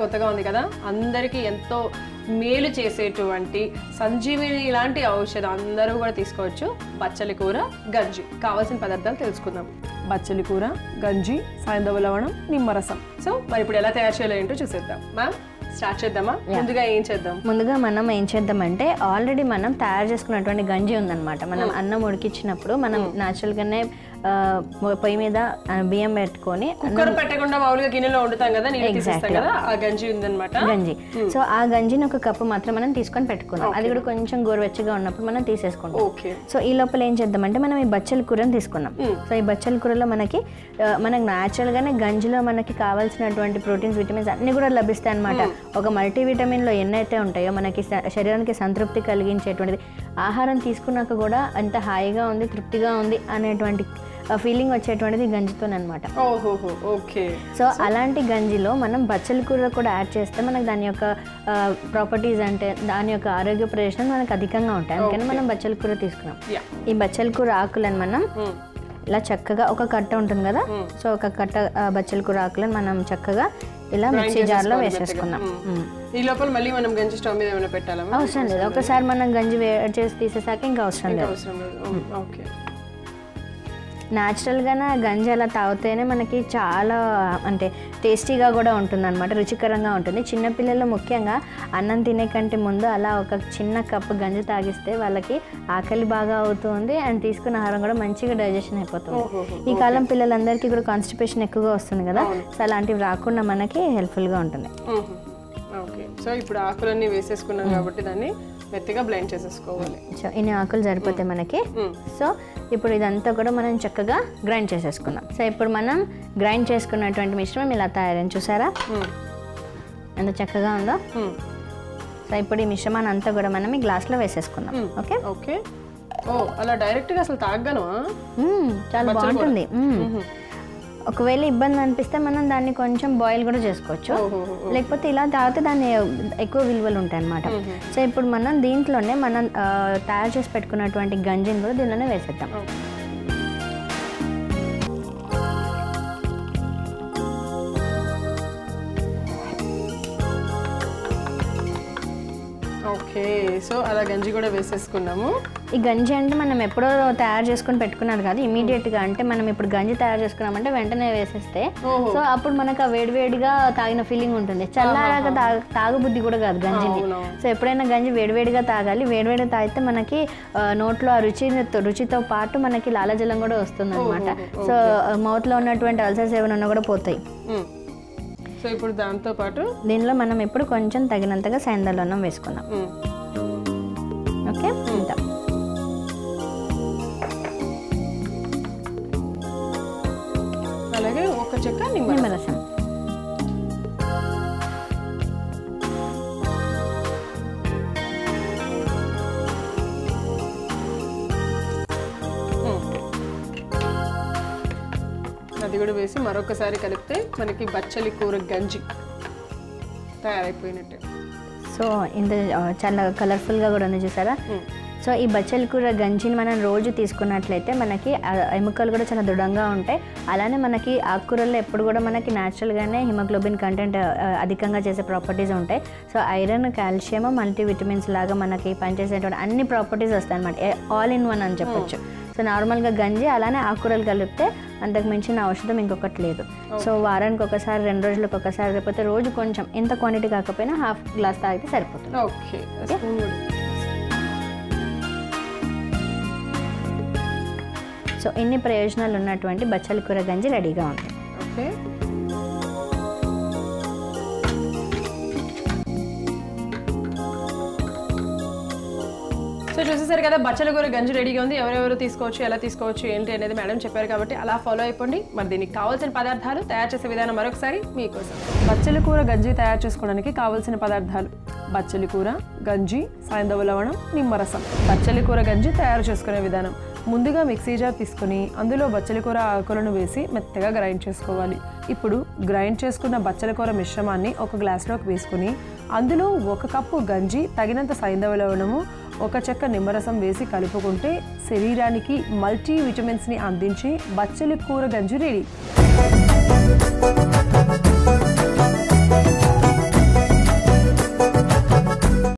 కొత్తగా ఉంది కదా, అందరికీ ఎంతో మేలు చేసేటువంటి సంజీవిని ఇలాంటి ఔషధం అందరూ కూడా తీసుకోవచ్చు. బచ్చలి కూర గంజి కావాల్సిన పదార్థాలు తెలుసుకుందాం. బచ్చలి కూర, గంజి, సాయంధవ లవణం, నిమ్మరసం. సో మరి ఇప్పుడు ఎలా తయారు చేయాలో ఏంటో చూసేద్దాం. మ్యామ్ స్టార్ట్ చేద్దామా? ముందుగా ఏం చేద్దాం? ముందుగా మనం ఏం చేద్దామంటే ఆల్రెడీ మనం తయారు చేసుకున్నటువంటి గంజి ఉందన్నమాట. మనం అన్నం ఉడికించినప్పుడు మనం న్యాచురల్గానే పొయ్యి మీద బియ్యం పెట్టుకొని కుక్కర్ పెట్టకుండా మామూలుగా గిన్నెలో వండుతాం కదా, నీళ్ళు తీసేస్తాం కదా, ఆ గంజి ఉందన్నమాట. గంజి. సో ఆ గంజిని ఒక కప్పు మాత్రం మనం తీసుకొని పెట్టుకున్నాం. అది కూడా కొంచెం గోరువెచ్చగా ఉన్నప్పుడు మనం తీసేసుకుంటాం. సో ఈ లోపల ఏం చేద్దామంటే మనం ఈ బచ్చల కూరని తీసుకున్నాం. సో ఈ బచ్చల కూరలో మనకి న్యాచురల్గానే గంజిలో మనకి కావాల్సినటువంటి ప్రోటీన్స్, విటమిన్స్ అన్ని కూడా లభిస్తాయి అనమాట. ఒక మల్టీవిటమిన్లో ఎన్నైతే ఉంటాయో మనకి శరీరానికి సంతృప్తి కలిగించేటువంటిది, ఆహారం తీసుకున్నాక కూడా అంత హాయిగా ఉంది, తృప్తిగా ఉంది అనేటువంటి ఫీలింగ్ వచ్చేటువంటిది గంజితోనమాట. సో అలాంటి గంజిలో మనం బచ్చల కూర కూడా యాడ్ చేస్తే మనకు దాని యొక్క ప్రాపర్టీస్ అంటే దాని యొక్క ఆరోగ్య ప్రయోజనాలు మనకు అధికంగా ఉంటాయి. అందుకని మనం బచ్చల కూర తీసుకున్నాం. ఈ బచ్చల కూర ఆకులను మనం ఇలా చక్కగా ఒక కట్ట ఉంటుంది కదా, సో ఒక కట్ట బచ్చల కూర ఆకులను మనం చక్కగా ఇలా మిక్సీ జార్లో వేసేసుకున్నాం. ఈ లోపల మళ్ళీ మనం గంజి స్టవ్ మీద ఏమైనా పెట్టాలా? అవసరం లేదు. ఒకసారి మనం గంజి వేడి చేసి తీసేసాక ఇంకా అవసరం లేదు. న్యాచురల్గానే గంజి అలా తాగితేనే మనకి చాలా అంటే టేస్టీగా కూడా ఉంటుంది అనమాట, రుచికరంగా ఉంటుంది. చిన్నపిల్లలు ముఖ్యంగా అన్నం తినే కంటే ముందు అలా ఒక చిన్న కప్పు గంజి తాగిస్తే వాళ్ళకి ఆకలి బాగా అవుతుంది అండ్ తీసుకున్న ఆహారం కూడా మంచిగా డైజెషన్ అయిపోతుంది. ఈ కాలం పిల్లలందరికీ కూడా కాన్స్టిపేషన్ ఎక్కువగా వస్తుంది కదా, సో అలాంటివి రాకుండా మనకి హెల్ప్ఫుల్గా ఉంటుంది. సో ఇప్పుడు ఆకులన్నీ వేసేసుకున్నాం కాబట్టి దాన్ని మెత్తగా బ్లెండ్ చేసేసుకోవాలి. సో ఇన్ని ఆకులు సరిపోతాయి మనకి. సో ఇప్పుడు ఇదంతా కూడా మనం చక్కగా గ్రైండ్ చేసేసుకున్నాం. సో ఇప్పుడు మనం గ్రైండ్ చేసుకున్నటువంటి మిశ్రమం ఇలా తయారైంది, చూసారా ఎంత చక్కగా ఉందో. సో ఇప్పుడు ఈ మిశ్రమాన్ని అంతా కూడా మనం ఈ గ్లాస్లో వేసేసుకున్నాం. Okay okay. ఓ అలా డైరెక్ట్గా అసలు తాగను, చాలా బాగుంటుంది. ఒకవేళ ఇబ్బంది అనిపిస్తే మనం దాన్ని కొంచెం బాయిల్ కూడా చేసుకోవచ్చు, లేకపోతే ఇలా తాగితే దాన్ని ఎక్కువ విలువలు ఉంటాయి అన్నమాట. సో ఇప్పుడు మనం దీంట్లోనే మనం తయారు చేసి పెట్టుకున్నటువంటి గంజిని కూడా దీనిలోనే వేసేద్దాం. ఓకే. సో అలా గంజి కూడా వేసేసుకున్నాము. ఈ గంజి అంటే మనం ఎప్పుడో తయారు చేసుకుని పెట్టుకున్నది కాదు, ఇమీడియట్గా అంటే మనం ఇప్పుడు గంజి తయారు చేసుకున్నామంటే వెంటనే వేసేస్తే సో అప్పుడు మనకు ఆ వేడివేడిగా తాగిన ఫీలింగ్ ఉంటుంది. చల్లారాక తాగబుద్ధి కూడా కాదు గంజిని. సో ఎప్పుడైనా గంజి వేడివేడిగా తాగాలి. వేడివేడిగా తాగితే మనకి నోట్లో ఆ రుచితో పాటు మనకి లాలజలం కూడా వస్తుంది అనమాట. సో మౌత్లో ఉన్నటువంటి అల్సర్స్ ఏమైనా ఉన్నా కూడా పోతాయి. సో ఇప్పుడు దాంతో పాటు దీనిలో మనం ఇప్పుడు కొంచెం తగినంతగా సాయంధవ అన్నం వేసుకున్నాం. ఓకే, అలాగే ఒక చెక్క నిమ్మరసం. అది కూడా వేసి మరొకసారి కలిపితే మనకి బచ్చలి కూర గంజి తయారైపోయినట్టే. సో ఇంత చాలా కలర్ఫుల్గా కూడా ఉంది, చూసారా. సో ఈ బచ్చలి కూర గంజిని మనం రోజు తీసుకున్నట్లయితే మనకి ఎముకలు కూడా చాలా దృఢంగా ఉంటాయి. అలానే మనకి ఆకుకూరల్లో ఎప్పుడు కూడా మనకి న్యాచురల్గానే హిమోగ్లోబిన్ కంటెంట్ అధికంగా చేసే ప్రాపర్టీస్ ఉంటాయి. సో ఐరన్, కాల్షియం, మల్టీవిటమిన్స్ లాగా మనకి పనిచేసేటువంటి అన్ని ప్రాపర్టీస్ వస్తాయి అనమాట, ఆల్ ఇన్ వన్ అని చెప్పొచ్చు. సో నార్మల్గా గంజి అలానే ఆకుకూరలు కలిపితే అంతకు మించిన ఔషధం ఇంకొకటి లేదు. సో వారానికి ఒకసారి, 2 రోజులకు ఒకసారి, లేకపోతే రోజు కొంచెం, ఎంత క్వాంటిటీ కాకపోయినా హాఫ్ గ్లాస్ తాగితే సరిపోతుంది. ఓకే. సో ఇన్ని ప్రయోజనాలు ఉన్నటువంటి బచ్చలి కూర గంజి రెడీగా ఉంది. ఓకే. సో చూసేసారు కదా, బచ్చల కూర గంజి రెడీగా ఉంది. ఎవరెవరు తీసుకోవచ్చు, ఎలా తీసుకోవచ్చు, ఏంటి అనేది మేడం చెప్పారు కాబట్టి అలా ఫాలో అయిపోండి. మరి దీనికి కావాల్సిన పదార్థాలు, తయారు చేసే విధానం మరొకసారి మీకోసం. బచ్చల కూర గంజి తయారు చేసుకోవడానికి కావాల్సిన పదార్థాలు: బచ్చలి కూర, గంజి, సాయంధవ లవణం, నిమ్మరసం. బచ్చలి కూర గంజి తయారు చేసుకునే విధానం: ముందుగా మిక్సీ జార్ తీసుకుని అందులో బచ్చలి కూర ఆకులను వేసి మెత్తగా గ్రైండ్ చేసుకోవాలి. ఇప్పుడు గ్రైండ్ చేసుకున్న బచ్చల కూర మిశ్రమాన్ని ఒక గ్లాస్లోకి వేసుకుని అందులో 1 కప్పు గంజి, తగినంత సాయంధవ లవణము, 1 చెక్క నిమ్మరసం వేసి కలుపుకుంటే శరీరానికి మల్టీ విటమిన్స్ని అందించే బచ్చలి కూర గంజి రెడీ.